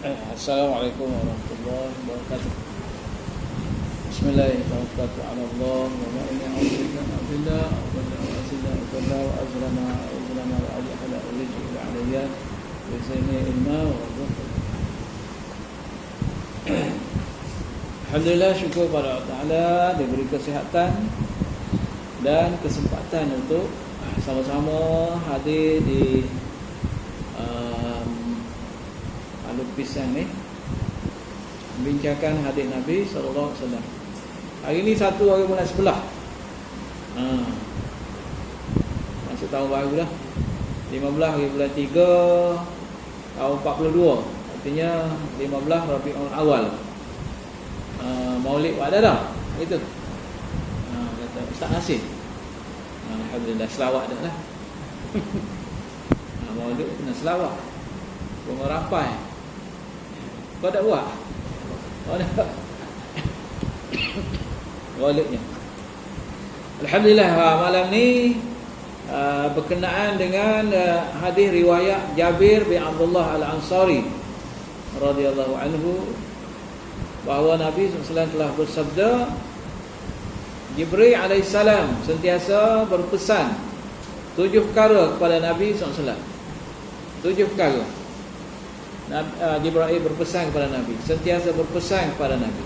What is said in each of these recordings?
Assalamualaikum warahmatullahi wabarakatuh. Bismillahirrahmanirrahim. Wa ma inna a'udzubika min billah wa la asila wa azlama wa ajhala rijli alayya wa zayni ilma wa dhikr. Alhamdulillah, syukur pada Allah Ta'ala diberi kesihatan dan kesempatan untuk sama-sama hadir di Alur Pisang ni, membincangkan hadis Nabi SAW. Hari ni 1 hari bulan 11, masuk tahun baru dah, 15 hari bulan 3 tahun 42. Artinya 15 Rabiul Awal. Maulid ada dah itu. Kata Ustaz Nasir, alhamdulillah, selawat dah lah. Maulid kena selawat, bunga rampai. Kau tak buat? Kau tak? Maulidnya. Alhamdulillah, malam ni berkenaan dengan hadis riwayat Jabir bin Abdullah Al-Ansari radhiyallahu anhu, bahawa Nabi SAW telah bersabda, Jibril alaihissalam sentiasa berpesan 7 perkara kepada Nabi SAW. 7 perkara. Jibril berpesan kepada Nabi, sentiasa berpesan kepada Nabi.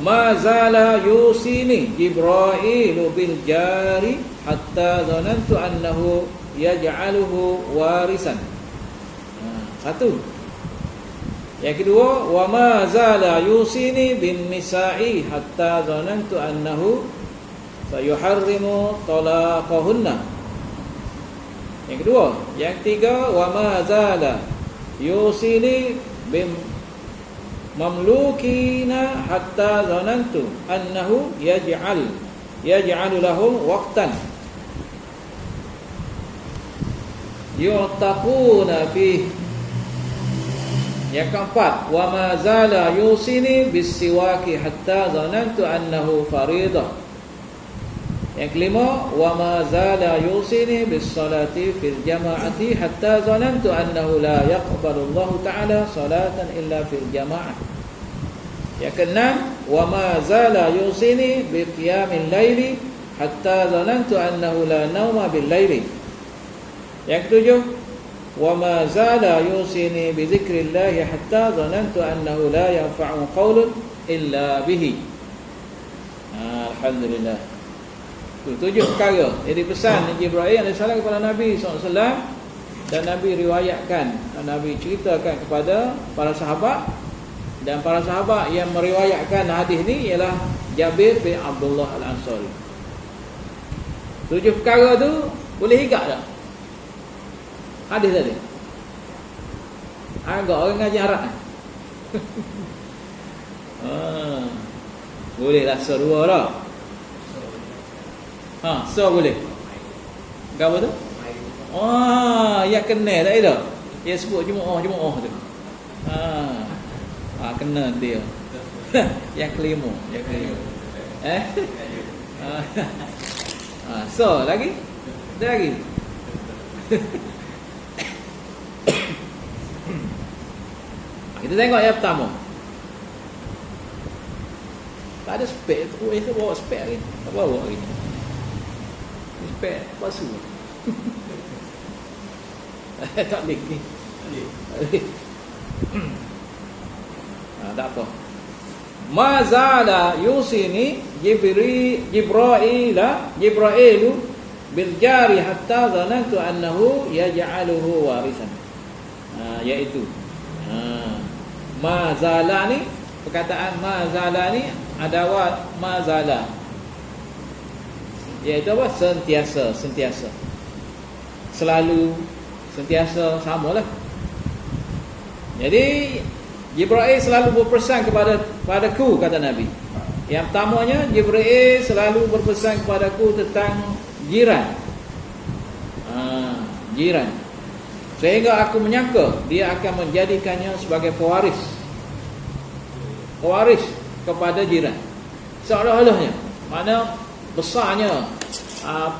Ma zala yusini Jibril bil jari hatta zanantu annahu yaj'aluhu warisan. Satu. Yang kedua, wa ma zala yusini bin nisa'i hatta zanantu annahu sayuharrimu talaqahunna. Yang kedua. Yang ketiga, wa ma zala yusini bin mamlukina hatta zanantu annahu yaj'alu lahum waqtan yu'taquna fihi. Yang keempat, wa ma zala yusini bis-siwaki hatta zanantu annahu faridah. Yang kelima, wa ma zala yusini bis-salati fil jama'ati hatta zanantu annahu la yaqbalu Allah Ta'ala salatan illa fil jama'ah. Yang keenam, wa ma zala yusini bi qiyamil laili hatta zanantu annahu la nauma bil laili. Yang ketujuh, wa ma zala yusini bi dzikrillah hatta zanantu annahu la yanfa'u qaulun illa bihi. Alhamdulillah. 7 perkara jadi pesan Jibril AS kepada Nabi SAW, dan Nabi riwayatkan, Nabi ceritakan kepada para sahabat, dan para sahabat yang meriwayatkan hadis ni ialah Jabir bin Abdullah Al-Ansari. 7 perkara tu boleh higak tak hadis tadi? Agak orang ngaji Arab boleh lah serua dah. So boleh. Apa tu? Ya kena tak ada. Dia sebut jemaah tu. Kena dia. Yang kelima. So lagi? Ada lagi? Kita tengok yang pertama. Tak ada spek tu. Itu bawa spek lagi. Tak bawa lagi. Spek palsu. Tak boleh ni. Tak apa. Ma zala yusini Jibrailu bil jari hatta zanantu annahu yaj'aluhu warisan. Iaitu ma zala ni, perkataan ma zala ni adawat ma zala, iaitu apa? Sentiasa, selalu, sentiasa, samalah. Jadi Jibril selalu berpesan kepadaku, kata Nabi. Yang pertamanya, Jibril selalu berpesan kepadaku tentang jiran. Jiran. Sehingga aku menyangka dia akan menjadikannya sebagai pewaris kepada jiran. Seolah-olahnya, mana besarnya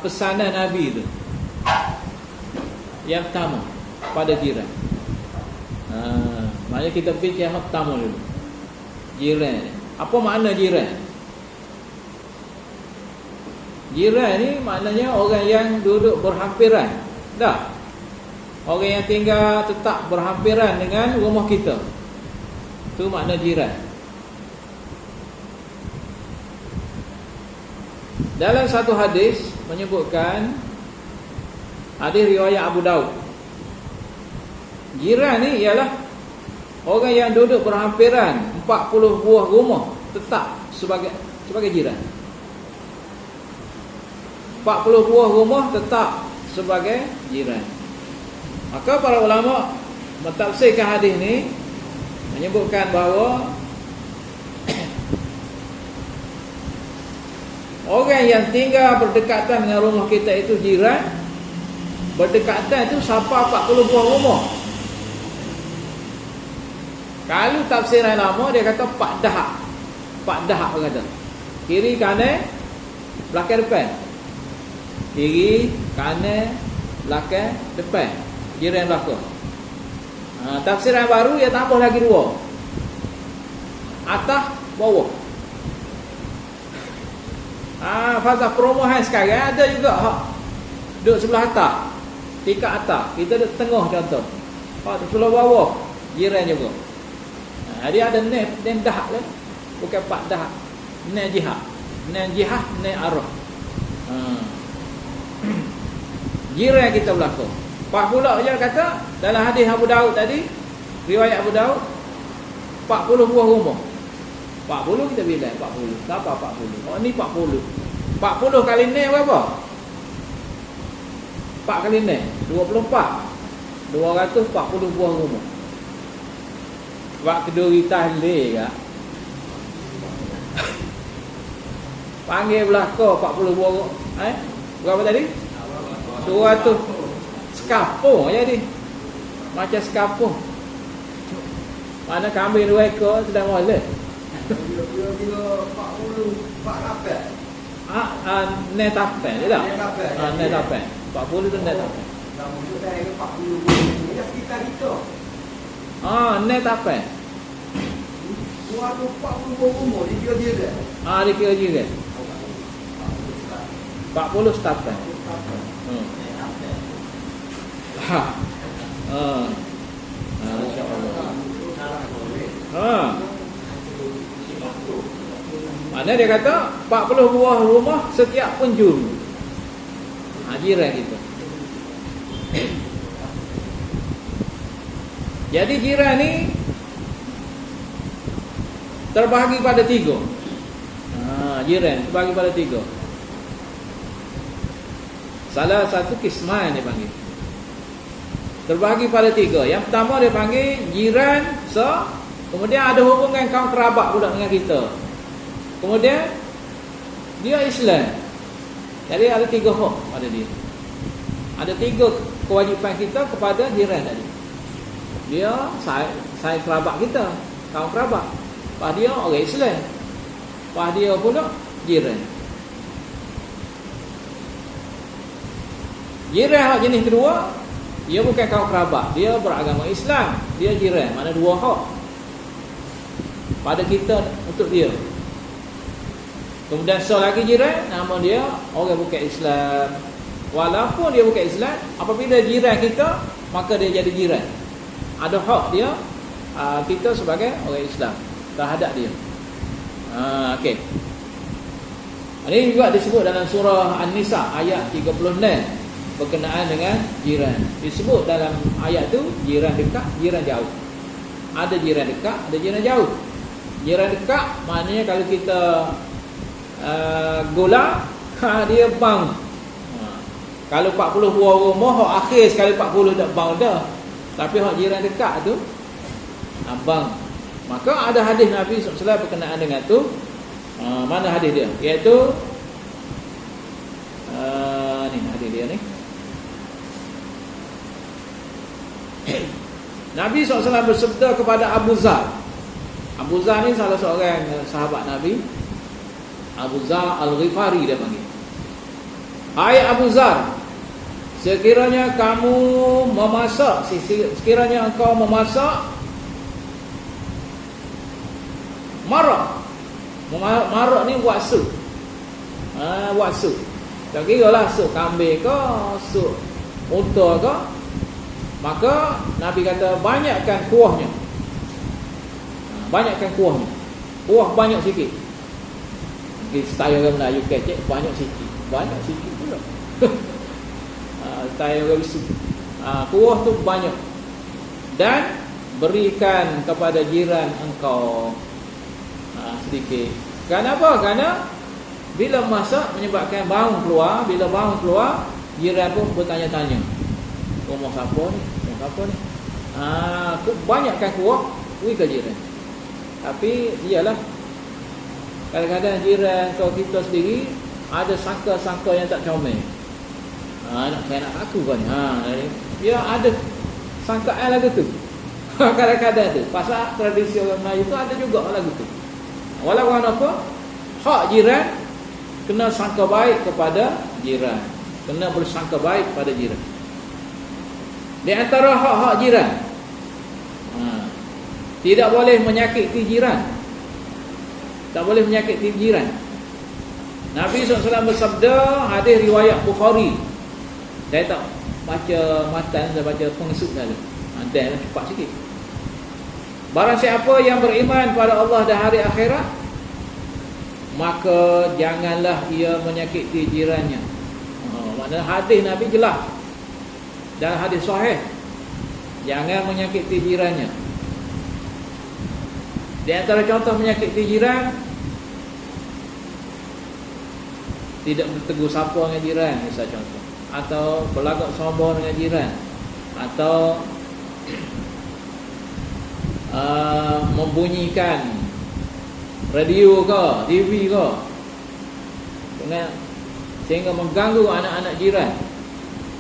pesanan Nabi itu. Yang pertama, pada jiran. Maknanya kita fikir yang pertama dulu. Jiran. Apa makna jiran? Jiran ni maknanya orang yang duduk berhampiran. Dah. Orang yang tinggal tetap berhampiran dengan rumah kita. Itu makna jiran. Dalam satu hadis menyebutkan, hadis riwayat Abu Daud, jiran ni ialah orang yang duduk berhampiran 40 buah rumah tetap sebagai jiran. 40 buah rumah tetap sebagai jiran. Maka para ulama mentafsirkan hadis ni menyebutkan bahawa orang yang tinggal berdekatan dengan rumah kita itu jiran. Berdekatan itu siapa 40 buah rumah. Kalau tafsiran lama dia kata pak dahak. Pak dahak kata. Kiri kanan belakang depan. Kiri kanan belakang depan. Jiran belakang. Tafsiran baru dia tambah lagi 2. Atas bawah. Fasa perumahan sekarang ada juga hak duduk sebelah atas, tingkat atas, kita duduk tengah contoh. Hak sebelah bawah jiran juga. Dia ada nem dahak lah. Bukan pak dahak. Nem jihad. Nem jihad, nem arah. Jiran kita belakang. Pak pula dia kata dalam hadis Abu Daud tadi, riwayat Abu Daud, 40 buah rumah. 40 kita bilang 40. Kenapa 40? Oh ni 40. 40 kali ni berapa? 4 kali ni 24. 240 buah rumah. Sebab kedua kita leh kak. Panggil belakang 40 buah rumah. Berapa tadi? 200 skapung jadi. Macam skapung. Mana kambing 2 ekor sedang molek. Bila 40 tapen. Net tapen je tak? Net tapen. 40 tu net tapen. Maksud saya 40 ni dah sekitar kita. Net tapen. 240 rumah dia kira dia. Dia kira je kan. 40 tapen. InsyaAllah. Mana dia kata 40 buah rumah setiap penjuru. Jiran kita. Jadi jiran ni terbahagi pada 3. Jiran terbahagi pada 3. Salah satu kisman dia panggil. Terbahagi pada 3. Yang pertama dia panggil jiran kemudian ada hubungan kaum kerabat pula dengan kita. Kemudian dia Islam. Jadi ada 3 hak pada dia. Ada 3 kewajipan kita kepada jiran tadi. Dia saya kerabat kita, kaum kerabat. Lepas dia orang Islam. Lepas dia pula jiran. Jiran hak jenis kedua, dia bukan kaum kerabat, dia beragama Islam, dia jiran. Mana 2 hak pada kita untuk dia. Kemudian lagi jiran, nama dia orang bukan Islam. Walaupun dia bukan Islam, apabila jiran kita, maka dia jadi jiran. Ada hak dia, kita sebagai orang Islam terhadap dia. Okey. Ini juga disebut dalam surah An-Nisa ayat 36 berkenaan dengan jiran. Disebut dalam ayat tu jiran dekat, jiran jauh. Ada jiran dekat, ada jiran jauh. Jiran dekat maknanya kalau kita gola, dia bang. Kalau 40 buah rumah, hak akhir sekali 40 tak bang dah. Tapi hak jiran dekat tu abang. Maka ada hadis Nabi SAW berkenaan dengan tu. Mana hadis dia? Iaitu ni hadis dia ni. Nabi SAW bersabda kepada Abu Zar. Abu Zar ni salah seorang sahabat Nabi. Abu Zar Al-Ghifari dia panggil. Hai Abu Zar, Sekiranya kamu memasak, sekiranya engkau memasak marak. Marak ni buat sup. Buat sup. Tak kira lah sup kambing ke, sup unta ke. Maka Nabi kata banyakkan kuahnya. Banyakkan kuahnya. Kuah banyak sikit. Style orang Melayu kecek banyak sikit. Banyak sikit pula. Style orang sup. Kuah tu banyak. Dan berikan kepada jiran engkau sedikit. Kenapa? Karena bila masak menyebabkan bau keluar. Bila bau keluar, jiran pun bertanya-tanya, rumah siapa ni? Rumah siapa ni? Banyakkan kuah, beri ke jiran. Tapi iyalah, kadang-kadang jiran kau kita sendiri ada sangka-sangka yang tak comel. Saya nak aku kan. Dia ada sangkaan lagu tu. Kadang-kadang tu. Pasal tradisi orang Melayu tu ada juga lagu tu. Walaupun apa, hak jiran kena sangka baik kepada jiran. Kena bersangka baik pada jiran. Di antara hak-hak jiran, tidak boleh menyakiti jiran. Tak boleh menyakiti jiran. Nabi SAW bersabda, hadis riwayat Bukhari. Saya tak baca matan, saya baca pengesut saja. Dan cepat sikit. Barang siapa yang beriman pada Allah dan hari akhirat, maka janganlah ia menyakiti jirannya. Maknanya hadis Nabi jelas. Dan hadis sahih, jangan menyakiti jirannya. Di antara contoh menyakiti jiran, tidak bertegur sapa dengan jiran, misal contoh. Atau berlagak sombong dengan jiran. Atau membunyikan radio ke, TV ke, sehingga mengganggu anak-anak jiran.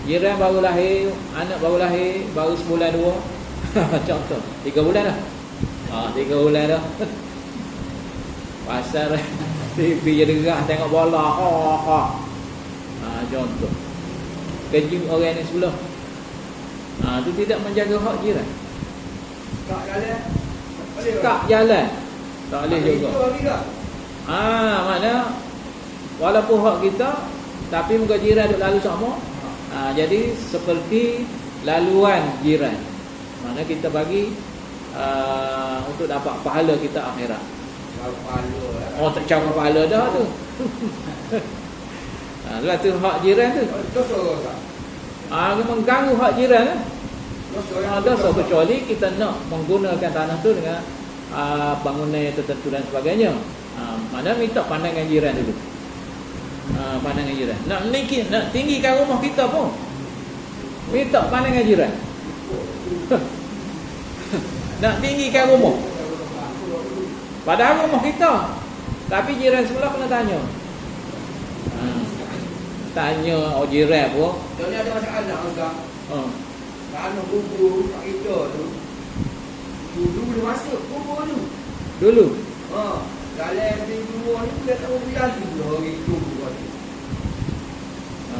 Jiran baru lahir, anak baru lahir, baru sebulan dua. Contoh 3 bulan dah. 3 bulan dah. Pasal TV je derah tengok bola. Contoh kejut orang ni sebelah. Itu tidak menjaga hak jiran. Kak jalan tak boleh juga. Makna walaupun hak kita, tapi muka jiran duk lalu sama. Jadi seperti laluan jiran. Makna kita bagi untuk dapat pahala kita akhirat. Tak cakap pahala dah tu. Lepas tu hak jiran tu mengganggu hak jiran lah. Dosa kecuali kita nak menggunakan tanah tu dengan bangunan tertentu dan sebagainya. Mana minta pandangan jiran dulu. Pandangan jiran. Nak tinggikan rumah kita pun minta pandangan jiran. Nak tinggikan rumah, padahal rumah kita, tapi jiran sebelah kena tanya. Tanya jiran pun. Jadi ada masalah juga. Kalau kubur kat kita tu, dulu boleh masuk kubur tu. Dulu? Dalam kubur ni dia tahu biar dulu orang kubur tu.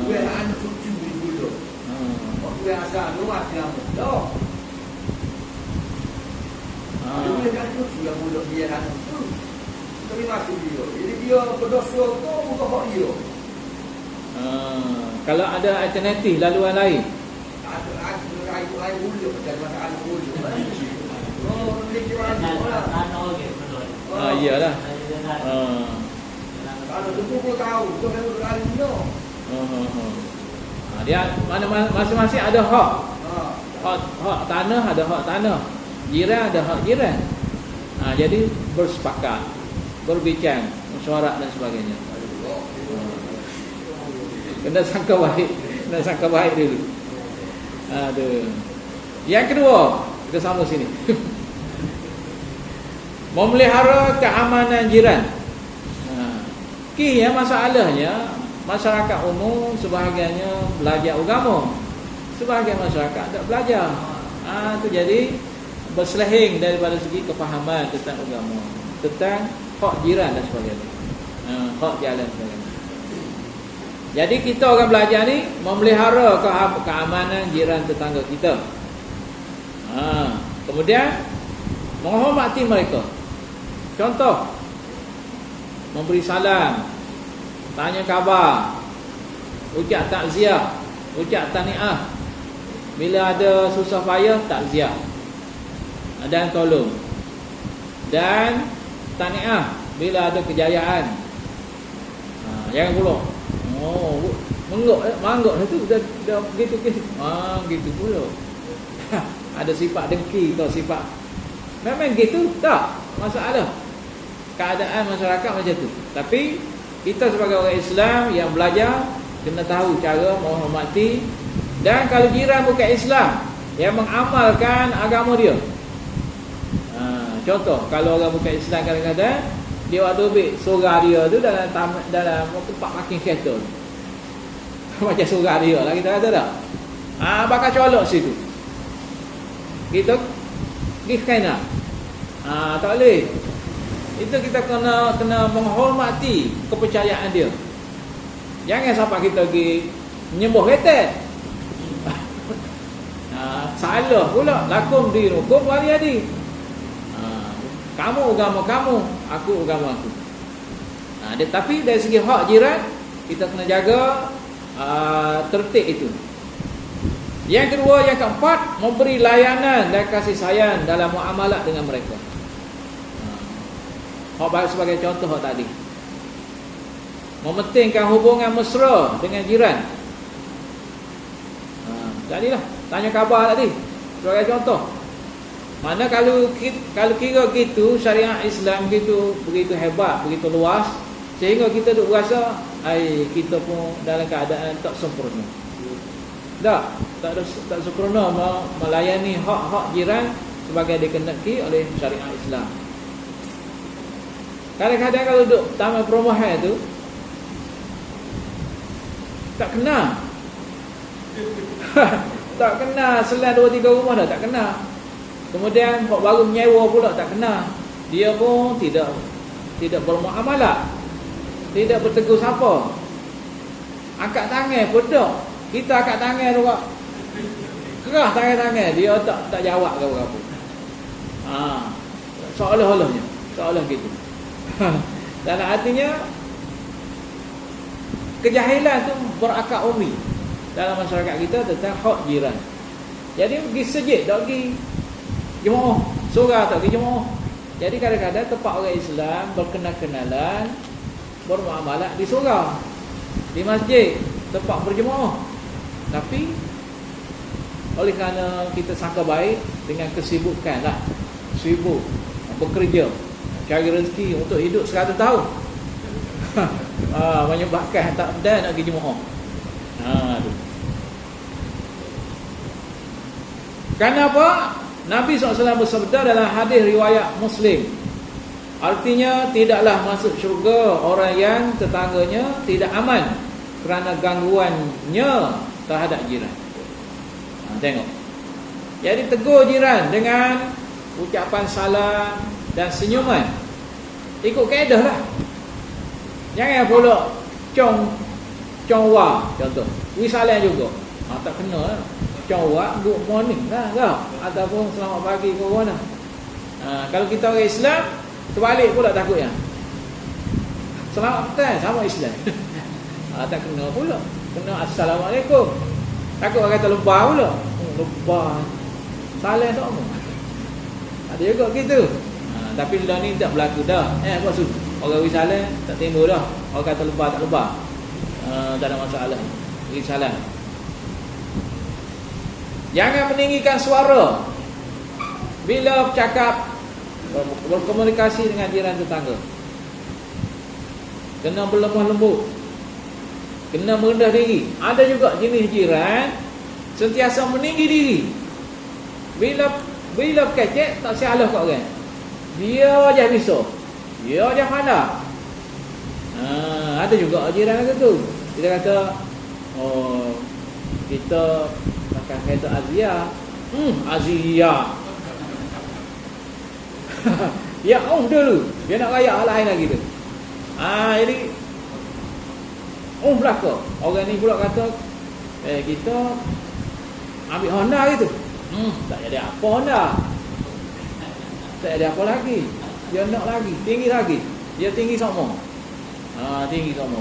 Dia anak cucu dulu. Waktu yang asal tu mati lama. Tak. Dia kan cucu yang mulut dia anak tu. Tapi masuk dia. Jadi dia berdosa tu bukan hak dia. Kalau ada alternatif laluan lain, air mulut macam masalah mulut. Boleh kira iyalah. Kalau tu pun tahu, tu memang lalu dia. Dia mana masing-masing ada hak. Hak tanah ada hak tanah. Jiran ada hak jiran. Jadi bersepakat, berbincang, mesyuarat dan sebagainya. Kena sangka baik dulu. Yang kedua, kita sama sini. Memelihara keamanan jiran. Masalahnya masyarakat umum sebahagiannya belajar agama, sebahagian masyarakat tak belajar. Itu jadi berselehing daripada segi kefahaman tentang agama, tentang hak jiran dan sebagainya, hak jalan sebagainya. Jadi kita orang belajar ni memelihara keamanan jiran tetangga kita. Kemudian menghormati mereka. Contoh, memberi salam, tanya khabar, ucap takziah, ucap tahniah. Bila ada susah payah, takziah dan tolong. Dan tahniah bila ada kejayaan. Jangan pula mangguk tu dah gitu. Gitu pula. Ada sifat dengki atau sifat memang gitu tak masalah. Keadaan masyarakat macam tu. Tapi kita sebagai orang Islam yang belajar kena tahu cara menghormati. Dan kalau jiran bukan Islam yang mengamalkan agama dia, contoh kalau orang bukan Islam kadang-kadang dia waktu ambil sorang dia tu dalam tempat parking kereta macam sorang dia lah, kita kata tak? Bakal colok situ, kita pergi kena. Tak boleh. Itu kita kena menghormati kepercayaan dia. Jangan sampai kita pergi menyembah kereta. Salah pula. Lakum dinukum waliyadi. Kamu agama kamu, aku agama aku. Tapi dari segi hak jiran, kita kena jaga tertib itu. Yang kedua, yang keempat, memberi layanan dan kasih sayang dalam muamalah dengan mereka. Hak sebagai contoh hak tadi, mementingkan hubungan mesra dengan jiran. Jadilah tanya khabar tadi sebagai contoh. Mana kalau kira gitu syariat Islam begitu hebat, begitu luas, sehingga kita duk rasa kita pun dalam keadaan tak sempurna. Tak sempurna melayani hak-hak jiran sebagai dikehendaki oleh syariat Islam. Kadang-kadang kalau duduk taman perumahan tu tak kena. Tak kena selain 2-3 rumah dah tak kena. Kemudian hak baru menyewa pula tak kena. Dia pun tidak bermuamalah, tidak bertegur siapa. Angkat tangan pun tak. Kita angkat tangan juga kerah tangan-tangan, dia tak jawab ke apa. Seolah gitu. Dan artinya kejahilan tu berakar umi dalam masyarakat kita tentang hak jiran. Jadi pergi sejid tak pergi jemaah, surah tak pergi jemaah. Jadi kadang-kadang tempat orang Islam berkenal-kenalan, bermuamalah di surah, di masjid, tempat berjemaah. Tapi oleh kerana kita sangka baik dengan kesibukan lah, sibuk bekerja, cari rezeki untuk hidup 100 tahun, menyebabkan tak ada nak pergi jemaah. Kenapa? Nabi SAW bersabda dalam hadis riwayat Muslim, artinya tidaklah masuk syurga orang yang tetangganya tidak aman kerana gangguannya terhadap jiran. Tengok. Jadi tegur jiran dengan ucapan salam dan senyuman. Ikut kaedah lah. Jangan pula congwa contoh. Wisalan juga. Tak kena lah. Congwa good morning lah kau, ataupun selamat pagi ke mana. Kalau kita orang Islam terbalik pula takutnya. Selamat petang sama Islam. Tak kena pula. Kena assalamualaikum. Takut orang kata lebah pula. Lebah salah tak apa. Ada juga gitu. Tapi dah ni tak berlaku dah. Apa maksud? Orang wisalan tak timbul dah. Orang kata lebah tak lebah. Tak ada masalah. Wisalan. Jangan meninggikan suara bila bercakap, berkomunikasi dengan jiran tetangga. Kena berlemah lembut, kena merendah diri. Ada juga jenis jiran sentiasa meninggi diri. Bila kecek tak salah kat orang, dia aja bisa, dia aja pandai. Ada juga jiran gitu. Kita kata, kita makan kereta Azia. Azia. Ya dulu. Dia nak rayak hal lain lagi tu. Jadi belaka. Orang ni pula kata kita ambil Honda gitu. Tak ada apa Honda. Tak ada apa lagi. Dia nak lagi, tinggi lagi. Dia tinggi sama. Tinggi sama.